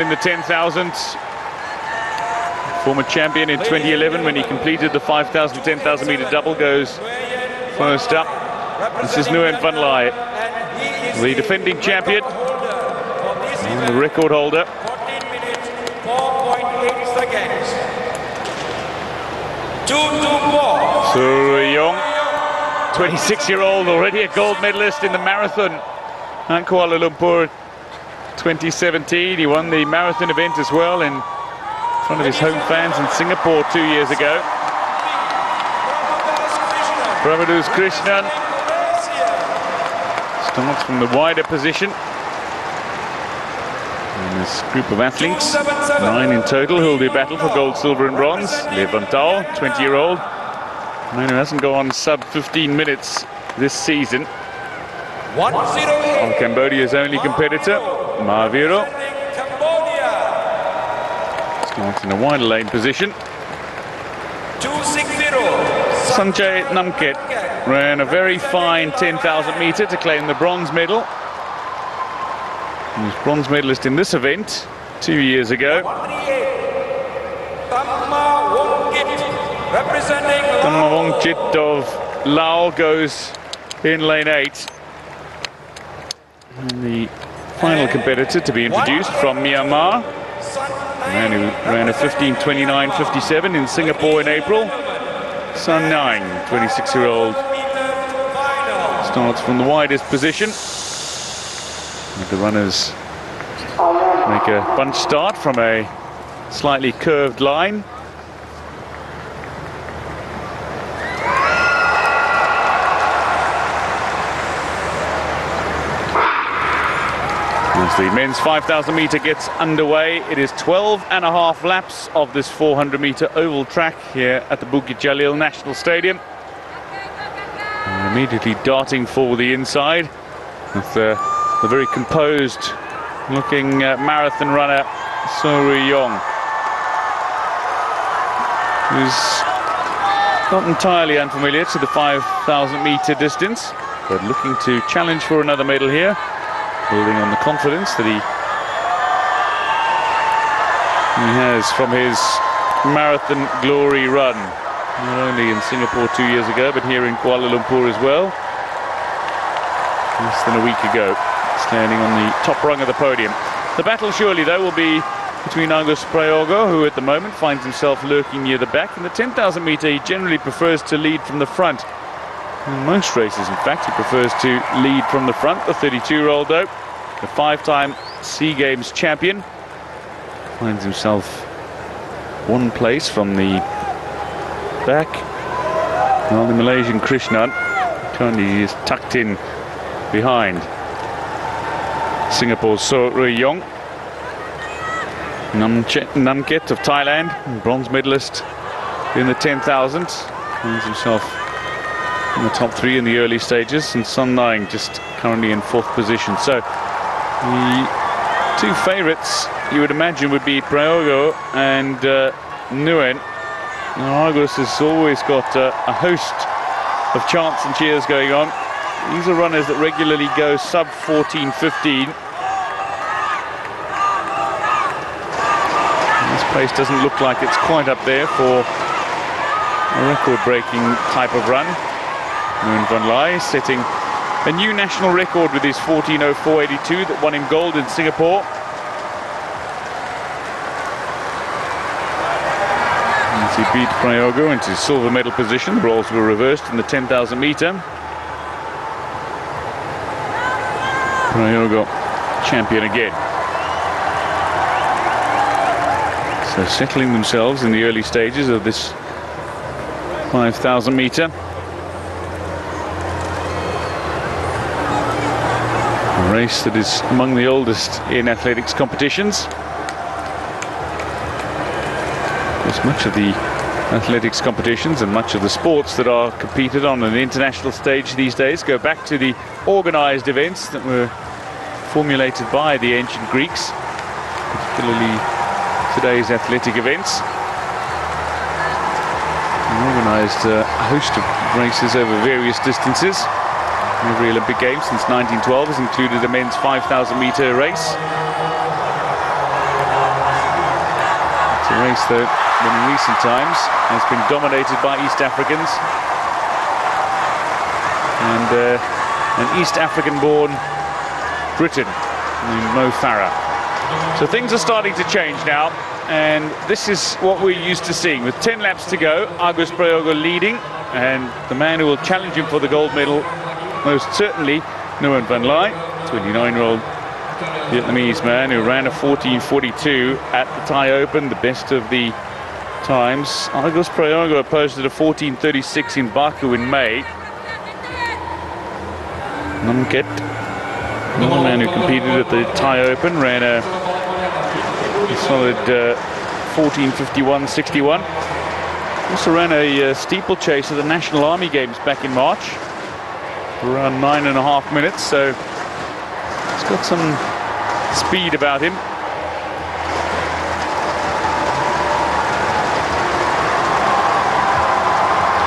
In the 10,000, former champion in 2011 when he completed the 5,000, 10,000 meter double, goes first up. This is Nguyen van Lai, the defending champion and the record holder. 14 minutes, 4.8 seconds. 224. Prayogo, 26-year-old, already a gold medalist in the marathon at Kuala Lumpur 2017. He won the marathon event as well in front of his home fans in Singapore 2 years ago. Prabudass Krishnan starts from the wider position. And this group of athletes, 9 in total, who will do battle for gold, silver and bronze. Le Van Tao, 20-year-old, man who hasn't gone sub 15 minutes this season. Cambodia's only competitor, Mahaviro, starts in a wider lane position. 260. Sanjay Namket ran a very fine 10,000 meter to claim the bronze medal. He was bronze medalist in this event 2 years ago. Tamawongchit of Laos goes in lane 8. And the final competitor to be introduced from Myanmar, a man who ran a 15:29:57 in Singapore in April. Sun Nang, 26-year-old, starts from the widest position. And the runners make a bunch start from a slightly curved line. As the men's 5,000 meter gets underway, it is 12.5 laps of this 400 meter oval track here at the Bukit Jalil National Stadium. And immediately darting for the inside with the very composed looking marathon runner Prayogo, who's not entirely unfamiliar to the 5,000 meter distance, but looking to challenge for another medal here, building on the confidence that he has from his marathon glory run, not only in Singapore 2 years ago, but here in Kuala Lumpur as well, less than a week ago, standing on the top rung of the podium. The battle surely, though, will be between Agus Prayogo, who at the moment finds himself lurking near the back. In the 10,000 meter, he generally prefers to lead from the front. In most races, in fact, he prefers to lead from the front. The 32-year-old, though, the 5-time SEA Games champion, finds himself one place from the back, while the Malaysian Krishnan currently is tucked in behind Singapore's Prayogo. Namket of Thailand, bronze medalist in the 10,000, finds himself in the top 3 in the early stages, and Sun Nang just currently in 4th position. So the 2 favourites, you would imagine, would be Prayogo and Nguyen. Now, Agus has always got a host of chants and cheers going on. These are runners that regularly go sub 14:15. This pace doesn't look like it's quite up there for a record-breaking type of run. Nguyen van Lai setting a new national record with his 14:04.82 that won him gold in Singapore. As he beat Prayogo into silver medal position, the roles were reversed in the 10,000 meter. Prayogo champion again. So settling themselves in the early stages of this 5,000 meter. A race that is among the oldest in athletics competitions. As much of the athletics competitions and much of the sports that are competed on an international stage these days go back to the organized events that were formulated by the ancient Greeks, particularly today's athletic events. They organized a host of races over various distances. Every Olympic Games since 1912 has included a men's 5,000 meter race. race that in recent times has been dominated by East Africans. And an East African-born Briton named Mo Farah. So things are starting to change now, and this is what we're used to seeing. With 10 laps to go, Agus Prayogo leading, and the man who will challenge him for the gold medal, most certainly, Nguyen Van Lai, 29-year-old Vietnamese man who ran a 14:42 at the Thai Open, the best of the times. Agus Prayogo posted a 14:36 in Baku in May. Namket, another man who competed at the Thai Open, ran a solid 14:51.61. Also ran a steeplechase at the National Army Games back in March, around 9.5 minutes, so he's got some speed about him.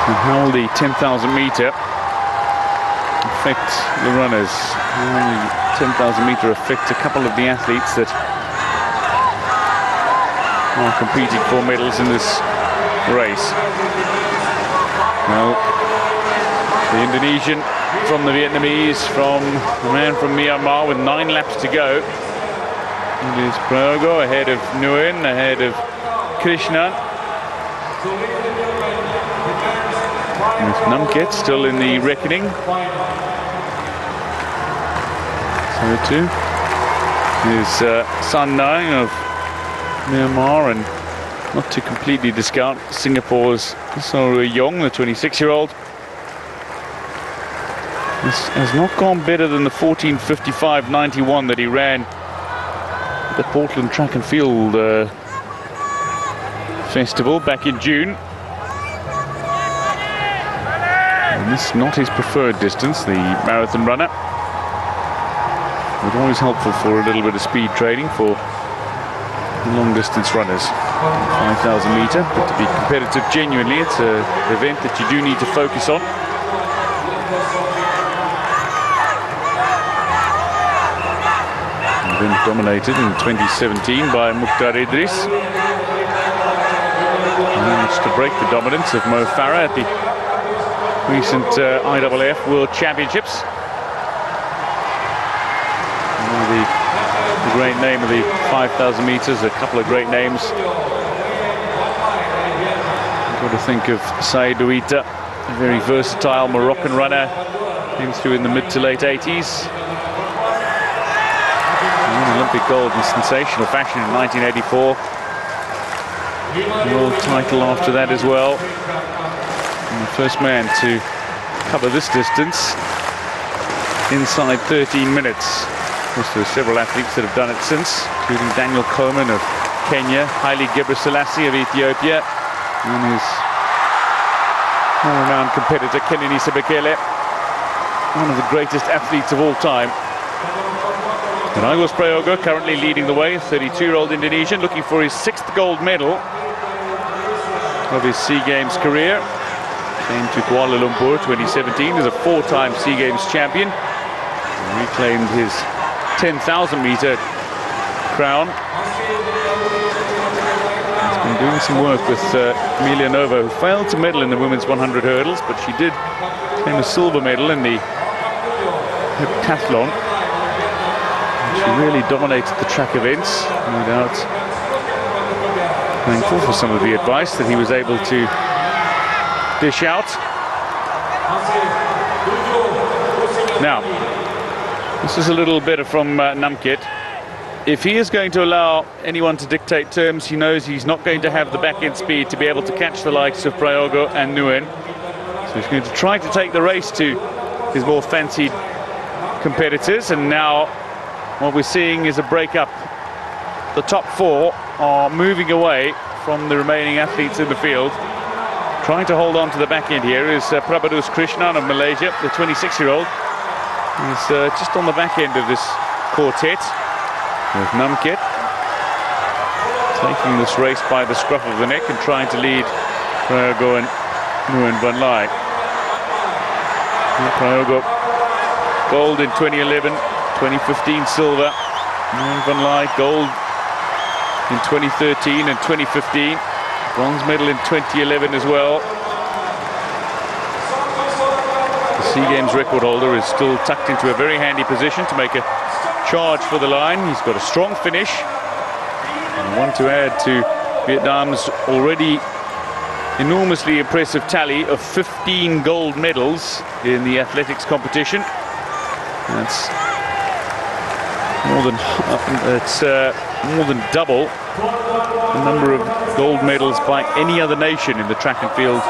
And how will the 10,000 metre affect the runners? How will the 10,000 metre affect a couple of the athletes that are competing for medals in this race? Well, the Indonesian from the Vietnamese, from the man from Myanmar with 9 laps to go. It is Prayogo ahead of Nguyen, ahead of Krishnan. With Namket still in the reckoning. So too is San Nang of Myanmar, and not to completely discount Singapore's So Yong, the 26-year-old. This has not gone better than the 14:55.91 that he ran at the Portland Track and Field Festival back in June. And this is not his preferred distance, the marathon runner. But always helpful for a little bit of speed training for long-distance runners. 5,000 metre, but to be competitive genuinely, it's an event that you do need to focus on. An event dominated in 2017 by Mukhtar Idris. Managed to break the dominance of Mo Farah at the recent IAAF World Championships. The great name of the 5,000 metres, a couple of great names. Got to think of Saïd Ouita, a very versatile Moroccan runner, came through in the mid to late 80s. Won Olympic gold in sensational fashion in 1984. World title after that as well. And the first man to cover this distance inside 13 minutes. Of course, there are several athletes that have done it since, including Daniel Coleman of Kenya, Haile Gebrselassie of Ethiopia, and his well-renowned competitor Kenenisa Bekele, one of the greatest athletes of all time. And Agus Prayogo currently leading the way, 32-year-old Indonesian, looking for his 6th gold medal of his SEA Games career. Came to Kuala Lumpur 2017 as a 4-time SEA Games champion. And reclaimed his 10,000 metre crown. He's been doing some work with Emilia Nova, who failed to medal in the women's 100 hurdles, but she did claim a silver medal in the heptathlon. She really dominated the track events, no doubt. Thankful for some of the advice that he was able to dish out. Now, this is a little better from Namket. If he is going to allow anyone to dictate terms, he knows he's not going to have the back-end speed to be able to catch the likes of Prayogo and Nguyen. So he's going to try to take the race to his more fancied competitors. And now what we're seeing is a break-up. The top 4 are moving away from the remaining athletes in the field. Trying to hold on to the back end here is Prabudass Krishnan of Malaysia, the 26-year-old. He's just on the back end of this quartet with Namket taking this race by the scruff of the neck and trying to lead Prayogo and Nguyen Van Lai. Prayogo gold in 2011, 2015 silver. Nguyen Van Lai gold in 2013 and 2015. Bronze medal in 2011 as well. The SEA Games record holder is still tucked into a very handy position to make a charge for the line. He's got a strong finish. And one to add to Vietnam's already enormously impressive tally of 15 gold medals in the athletics competition. That's more than double the number of gold medals by any other nation in the track and field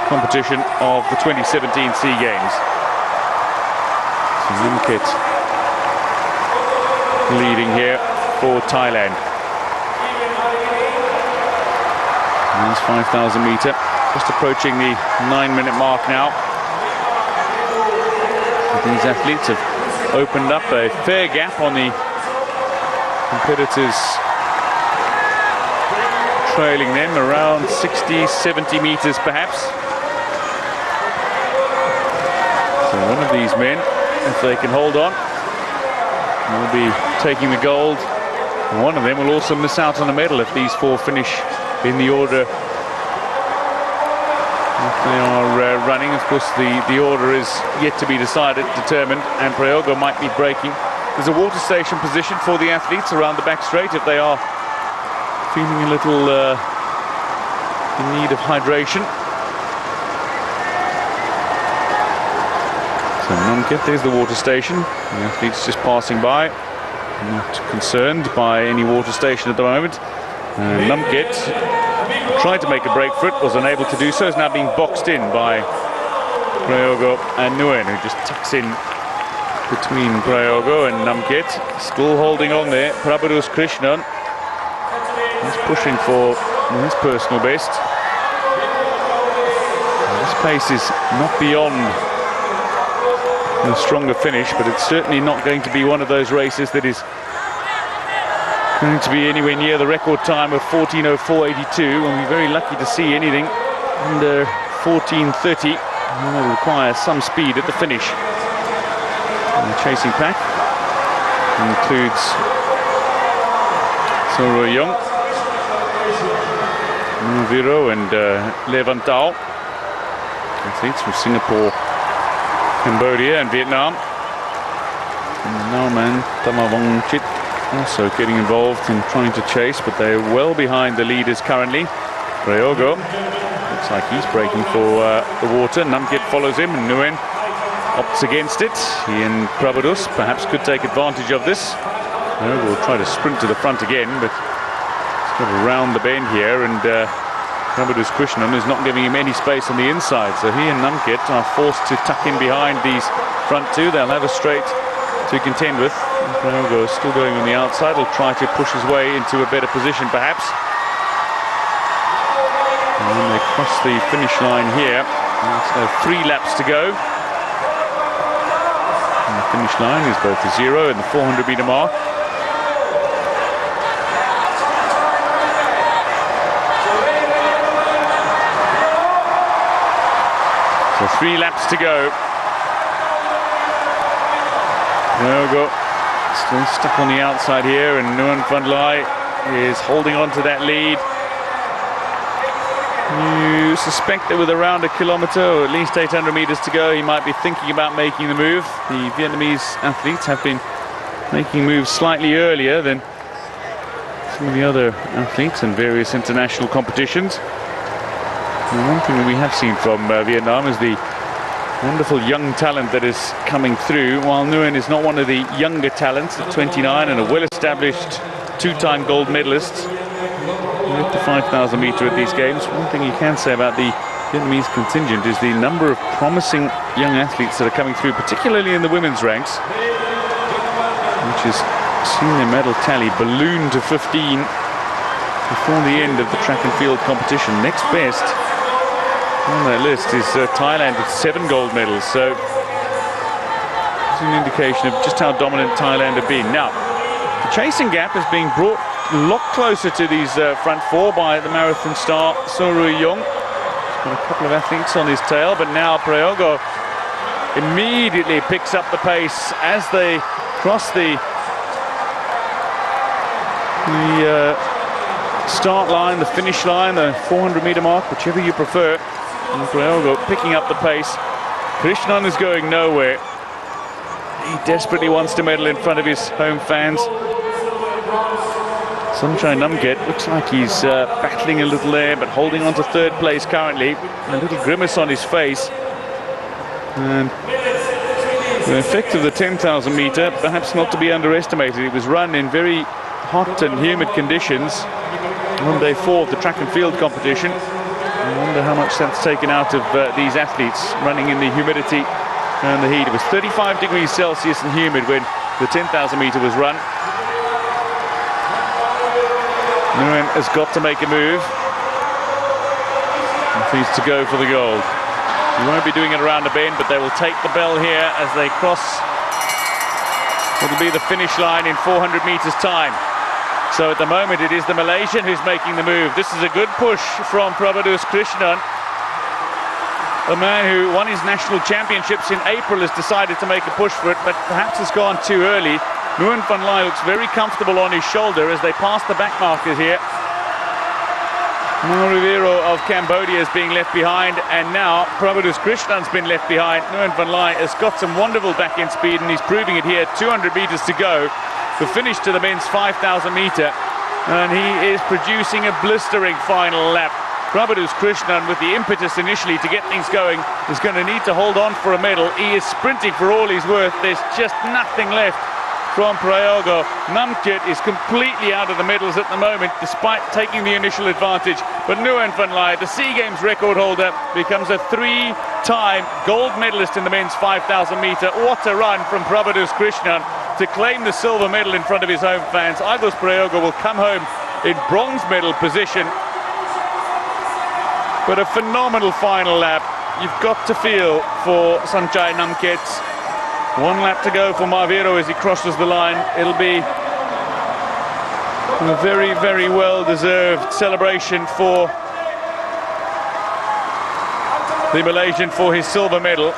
competition of the 2017 SEA Games. So Nguyen leading here for Thailand. And it's 5,000 meter, just approaching the 9-minute mark now. These athletes have opened up a fair gap on the competitors trailing them, around 60, 70 meters perhaps. So one of these men, if they can hold on, will be taking the gold. And one of them will also miss out on a medal if these four finish in the order they are running. Of course, the order is yet to be decided, determined, and Prayogo might be breaking. There's a water station position for the athletes around the back straight if they are feeling a little in need of hydration. So Nguyen, there's the water station. The athletes just passing by, not concerned by any water station at the moment. Nguyen tried to make a break for it, was unable to do so, is now being boxed in by Prayogo and Nguyen, who just tucks in between Prayogo and Nguyen. Still holding on there. Prabudass Krishnan, he's pushing for his personal best. This pace is not beyond a stronger finish, but it's certainly not going to be one of those races that is going to be anywhere near the record time of 14:04.82. We'll be very lucky to see anything under 14:30. That'll require some speed at the finish. And the chasing pack includes Prayogo, Viro and Levantao, athletes from Singapore, Cambodia and Vietnam. And Nauman Tamavongchit also getting involved in trying to chase, but they're well behind the leaders currently. Prayogo looks like he's breaking for the water. Nguyen follows him and Nguyen opts against it. He and Prabudass perhaps could take advantage of this. Prayogo will try to sprint to the front again, but he's got to round the bend here, and Prabudass Krishnan is not giving him any space on the inside. So he and Nguyen are forced to tuck in behind these front two. They'll have a straight to contend with. Prayogo is still going on the outside. He'll try to push his way into a better position perhaps. And when they cross the finish line here, so 3 laps to go. And the finish line is both the 0 and the 400-meter mark. So 3 laps to go. Prayogo still stuck on the outside here, and Nguyen Van Lai is holding on to that lead. You suspect that with around a kilometre or at least 800 metres to go, he might be thinking about making the move. The Vietnamese athletes have been making moves slightly earlier than some of the other athletes in various international competitions. And one thing that we have seen from Vietnam is the wonderful young talent that is coming through. While Nguyen is not one of the younger talents at 29 and a well-established 2-time gold medalist with the 5,000 meter at these games, one thing you can say about the Vietnamese contingent is the number of promising young athletes that are coming through, particularly in the women's ranks, which has seen their medal tally balloon to 15 before the end of the track and field competition. Next best on that list is Thailand with 7 gold medals, so it's an indication of just how dominant Thailand have been. Now, the chasing gap is being brought a lot closer to these front 4 by the marathon star Prayogo. He's got a couple of athletes on his tail, but now Prayogo immediately picks up the pace as they cross the start line, the finish line, the 400-meter mark, whichever you prefer. And Prayogo picking up the pace. Krishnan is going nowhere. He desperately wants to medal in front of his home fans. Sunshine Namket looks like he's battling a little there, but holding on to third place currently. A little grimace on his face. And the effect of the 10,000 meter, perhaps not to be underestimated. It was run in very hot and humid conditions on day 4 of the track and field competition. I wonder how much that's taken out of these athletes running in the humidity and the heat. It was 35 degrees Celsius and humid when the 10,000 meter was run. Nguyen has got to make a move. He needs to go for the gold. He won't be doing it around a bend, but they will take the bell here as they cross what will be the finish line in 400 meters time. So at the moment it is the Malaysian who's making the move. This is a good push from Prabudass Krishnan. A man who won his national championships in April has decided to make a push for it, but perhaps has gone too early. Nguyen van Lai looks very comfortable on his shoulder as they pass the back markers here. Rivero of Cambodia is being left behind, and now Prabudass Krishnan's been left behind. Nguyen van Lai has got some wonderful back-end speed, and he's proving it here. 200 meters to go. The finish to the men's 5,000 meter, and he is producing a blistering final lap. Prabudass Krishnan, with the impetus initially to get things going, is going to need to hold on for a medal. He is sprinting for all he's worth. There's just nothing left from Prayogo. Namket is completely out of the medals at the moment, despite taking the initial advantage. But Nguyen van Lai, the SEA Games record holder, becomes a 3-time gold medalist in the men's 5,000 meter. What a run from Prabudass Krishnan to claim the silver medal in front of his home fans. Agus Prayogo will come home in bronze medal position. But a phenomenal final lap. You've got to feel for Sanchai Namket. 1 lap to go for Marvero as he crosses the line. It'll be a very, very well-deserved celebration for the Malaysian for his silver medal.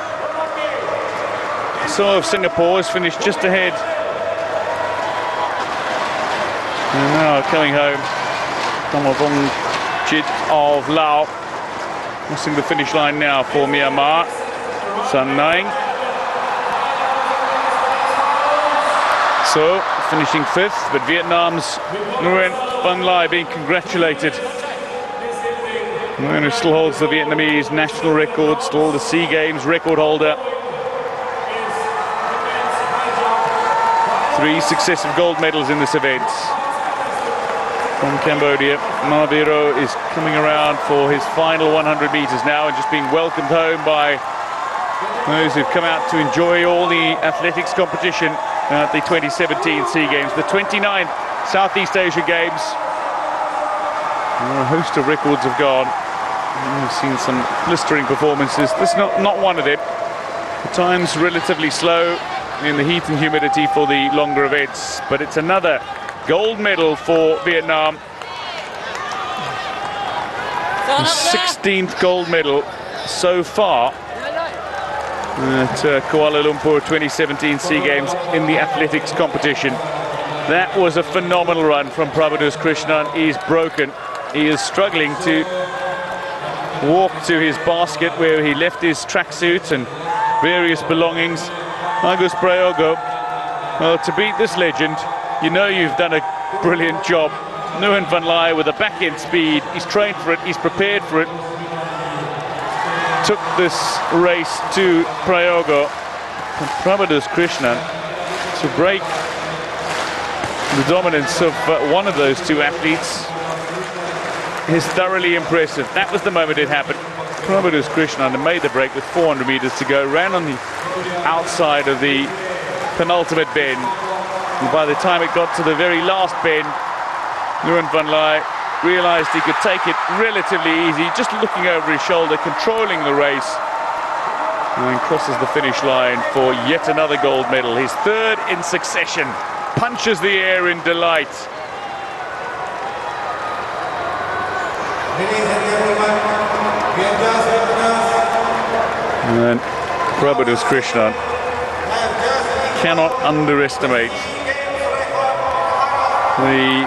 So of Singapore has finished just ahead. And now coming home, Tomavong Chit of Laos. Crossing the finish line now for Myanmar. Sun Naing. So, finishing 5th, but Vietnam's Nguyen van Lai being congratulated. Nguyen, who still holds the Vietnamese national record, still the SEA Games record holder. 3 successive gold medals in this event. From Cambodia, Marvero is coming around for his final 100 meters now and just being welcomed home by those who've come out to enjoy all the athletics competition at the 2017 SEA Games, the 29th Southeast Asia Games. A host of records have gone. We've seen some blistering performances. This is not one of them. At times relatively slow in the heat and humidity for the longer events, but it's another gold medal for Vietnam. The 16th gold medal so far at Kuala Lumpur 2017 SEA Games in the athletics competition. That was a phenomenal run from Prabudass Krishnan. He's broken. He is struggling to walk to his basket where he left his tracksuit and various belongings. Agus Prayogo, well, to beat this legend, you know you've done a brilliant job. Nguyen van Lai with a back-end speed. He's trained for it. He's prepared for it. Took this race to Prayogo and Prabudass Krishnan to break the dominance of one of those 2 athletes is thoroughly impressive. That was the moment it happened. Prabudass Krishnan made the break with 400 meters to go, ran on the outside of the penultimate bend. And by the time it got to the very last bend, Nguyen van Lai realized he could take it relatively easy, just looking over his shoulder, controlling the race, and then crosses the finish line for yet another gold medal. His 3rd in succession. Punches the air in delight. And Prabudass Krishnan cannot underestimate the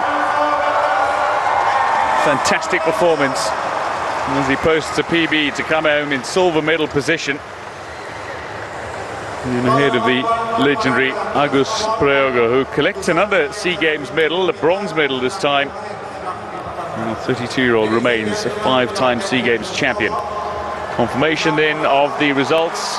Fantastic performance as he posts a PB to come home in silver medal position. And ahead of the legendary Agus Prayogo, who collects another SEA Games medal, a bronze medal this time. And the 32-year-old remains a 5-time SEA Games champion. Confirmation then of the results